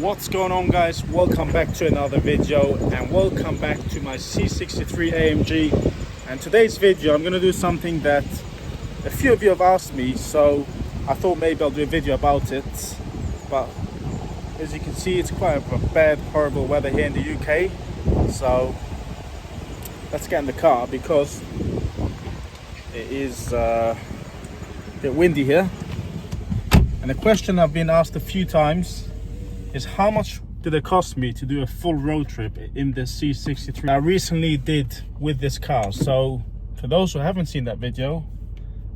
What's going on, guys? Welcome back to another video and welcome back to my C63 AMG. And today's video I'm going to do something that a few of you have asked me, so I thought maybe I'll do a video about it. But as you can see, it's quite a bad, horrible weather here in the UK, so let's get in the car because it is a bit windy here. And the question I've been asked a few times is how much did it cost me to do a full road trip in the C63 I recently did with this car. So for those who haven't seen that video,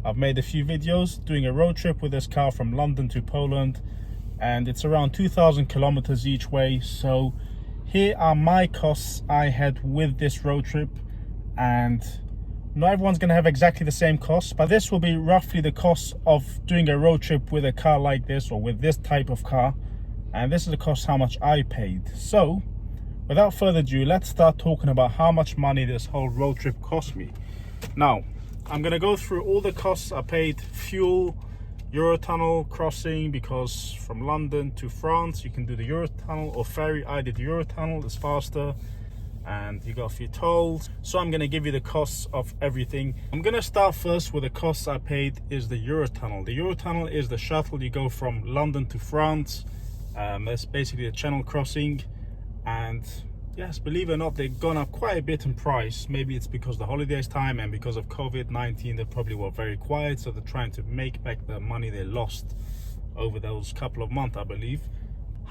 I've made a few videos doing a road trip with this car from London to Poland, and it's around 2,000 kilometers each way. So here are my costs I had with this road trip, and not everyone's going to have exactly the same costs, but this will be roughly the cost of doing a road trip with a car like this or with this type of car. And this is the cost how much I paid. So without further ado, let's start talking about how much money this whole road trip cost me. Now I'm going to go through all the costs I paid: fuel, Eurotunnel crossing, because from London to France you can do the Eurotunnel or ferry. I did Eurotunnel, it's faster, and you got a few tolls. So I'm going to give you the costs of everything. I'm going to start first with the costs I paid is the Eurotunnel. The Eurotunnel is the shuttle. You go from London to France. That's basically a channel crossing, and yes, believe it or not, they've gone up quite a bit in price. Maybe it's because the holidays time and because of COVID-19 they probably were very quiet, so they're trying to make back the money they lost over those couple of months. I believe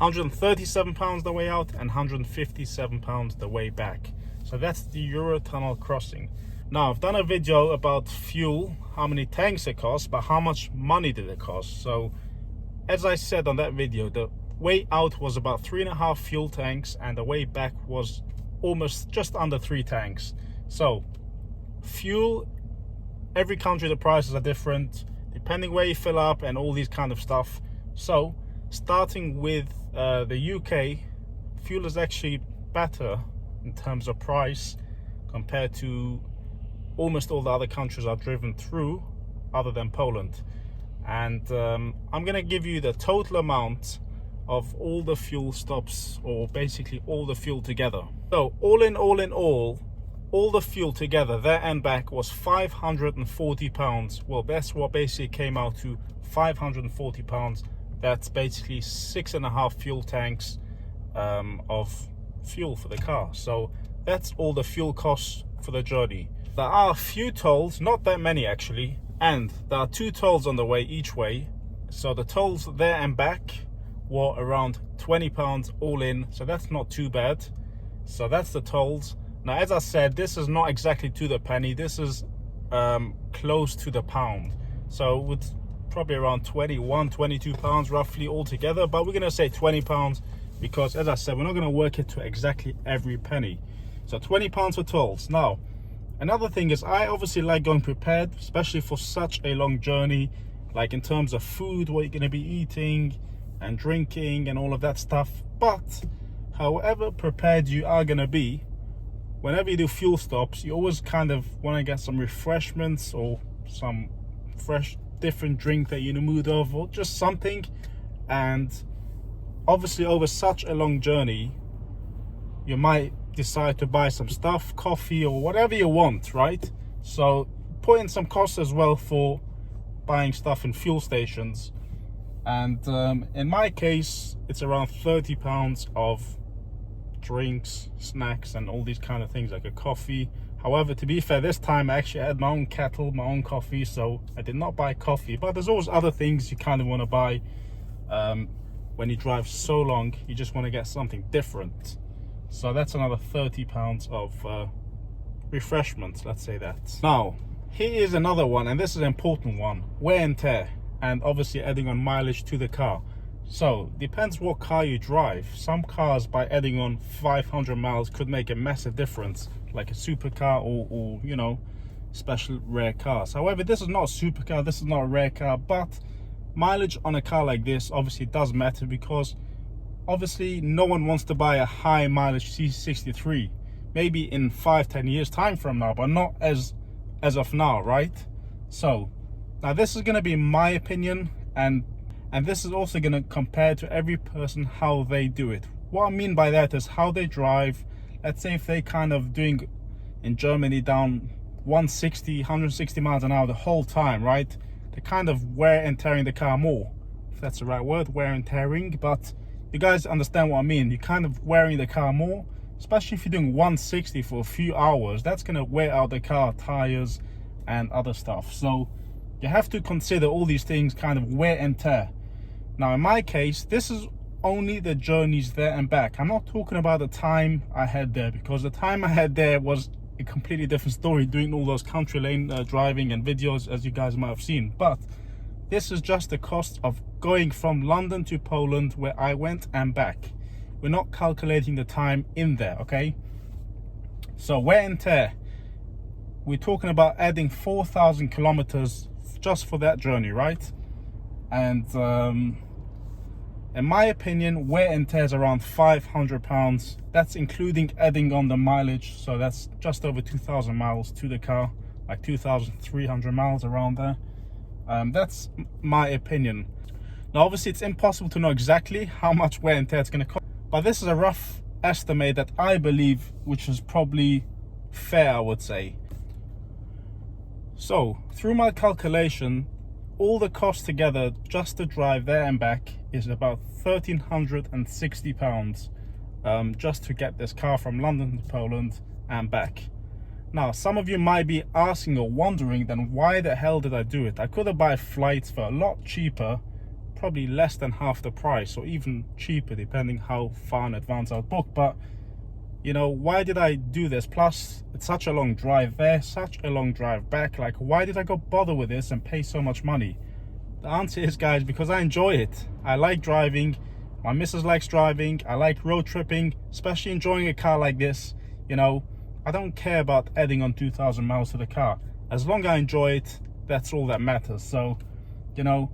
£137 the way out and £157 the way back. So that's the Eurotunnel crossing. Now I've done a video about fuel, how many tanks it costs, but how much money did it cost. So as I said on that video, the way out was about 3.5 fuel tanks and the way back was almost just under 3 tanks. So fuel, every country the prices are different depending where you fill up and all these kind of stuff. So starting with the UK, fuel is actually better in terms of price compared to almost all the other countries I've driven through other than Poland. And I'm gonna give you the total amount of all the fuel stops, or basically all the fuel together. So all in all the fuel together there and back was £540. Well, that's what basically came out to, £540. That's basically 6.5 fuel tanks of fuel for the car. So that's all the fuel costs for the journey. There are a few tolls, not that many actually, and there are 2 tolls on the way each way. So the tolls there and back were around £20 all in, so that's not too bad. So that's the tolls. Now as I said, this is not exactly to the penny, this is close to the pound, so with probably around 21, 22 pounds roughly altogether, but we're gonna say £20 because, as I said, we're not gonna work it to exactly every penny. So £20 for tolls. Now another thing is, I obviously like going prepared, especially for such a long journey, like in terms of food, what you're going to be eating and drinking and all of that stuff. But however prepared you are going to be, whenever you do fuel stops, you always kind of want to get some refreshments or some fresh different drink that you're in the mood of, or just something. And obviously over such a long journey you might decide to buy some stuff, coffee or whatever you want, right? So put in some costs as well for buying stuff in fuel stations. And in my case it's around £30 of drinks, snacks and all these kind of things, like a coffee. However, to be fair, this time I actually had my own kettle, my own coffee, so I did not buy coffee. But there's always other things you kind of want to buy when you drive so long. You just want to get something different. So that's another £30 of refreshments, let's say that. Now, here is another one, and this is an important one: wear and tear, and obviously adding on mileage to the car. So depends what car you drive. Some cars, by adding on 500 miles, could make a massive difference, like a supercar or you know, special rare cars. However, this is not a supercar, this is not a rare car, but mileage on a car like this obviously does matter, because obviously no one wants to buy a high mileage C63 maybe in 5-10 years time from now, but not as of now, right? So now this is going to be my opinion, and And this is also going to compare to every person how they do it. What I mean by that is how they drive. Let's say if they kind of doing in Germany down 160 miles an hour the whole time, right? They kind of wear and tearing the car more, if that's the right word, wear and tearing. But you guys understand what I mean. You're kind of wearing the car more, especially if you're doing 160 for a few hours. That's going to wear out the car, tires and other stuff. So you have to consider all these things, kind of wear and tear. Now in my case, this is only the journeys there and back. I'm not talking about the time I had there, because the time I had there was a completely different story, doing all those country lane driving and videos, as you guys might have seen. But this is just the cost of going from London to Poland, where I went and back. We're not calculating the time in there, okay? So wear and tear, we're talking about adding 4,000 kilometers just for that journey, right? And in my opinion, wear and tear is around £500. That's including adding on the mileage, so that's just over 2,000 miles to the car, like 2,300 miles around there. That's my opinion. Now obviously it's impossible to know exactly how much wear and tear it's going to cost, but this is a rough estimate that I believe, which is probably fair, I would say. So through my calculation, all the costs together just to drive there and back is about £1,360, just to get this car from London to Poland and back. Now some of you might be asking or wondering, then why the hell did I do it? I could have bought flights for a lot cheaper, probably less than half the price, or even cheaper depending how far in advance I'll book. But you know, why did I do this? Plus it's such a long drive there, such a long drive back. Like, why did I go bother with this and pay so much money? The answer is, guys, because I enjoy it. I like driving, my missus likes driving, I like road tripping, especially enjoying a car like this. You know, I don't care about adding on 2,000 miles to the car. As long as I enjoy it, that's all that matters. So, you know,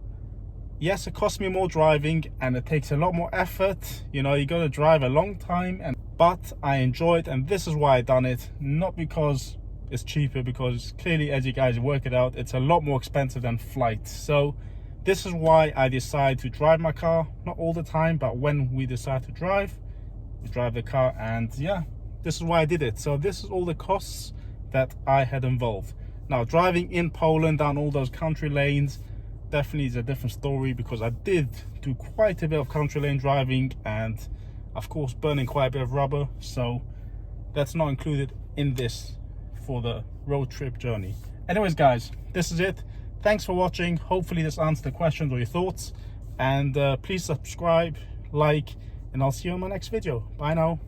yes, it costs me more driving and it takes a lot more effort. You know, you got to drive a long time, but I enjoy it, and this is why I done it. Not because it's cheaper, because clearly, as you guys work it out, it's a lot more expensive than flights. So this is why I decide to drive my car, not all the time, but when we decide to drive, we drive the car. And yeah, this is why I did it. So this is all the costs that I had involved. Now driving in Poland down all those country lanes definitely is a different story, because I did do quite a bit of country lane driving and of course burning quite a bit of rubber. So that's not included in this for the road trip journey. Anyways guys, this is it. Thanks for watching. Hopefully this answered the questions or your thoughts, and please subscribe, like, and I'll see you on my next video. Bye now.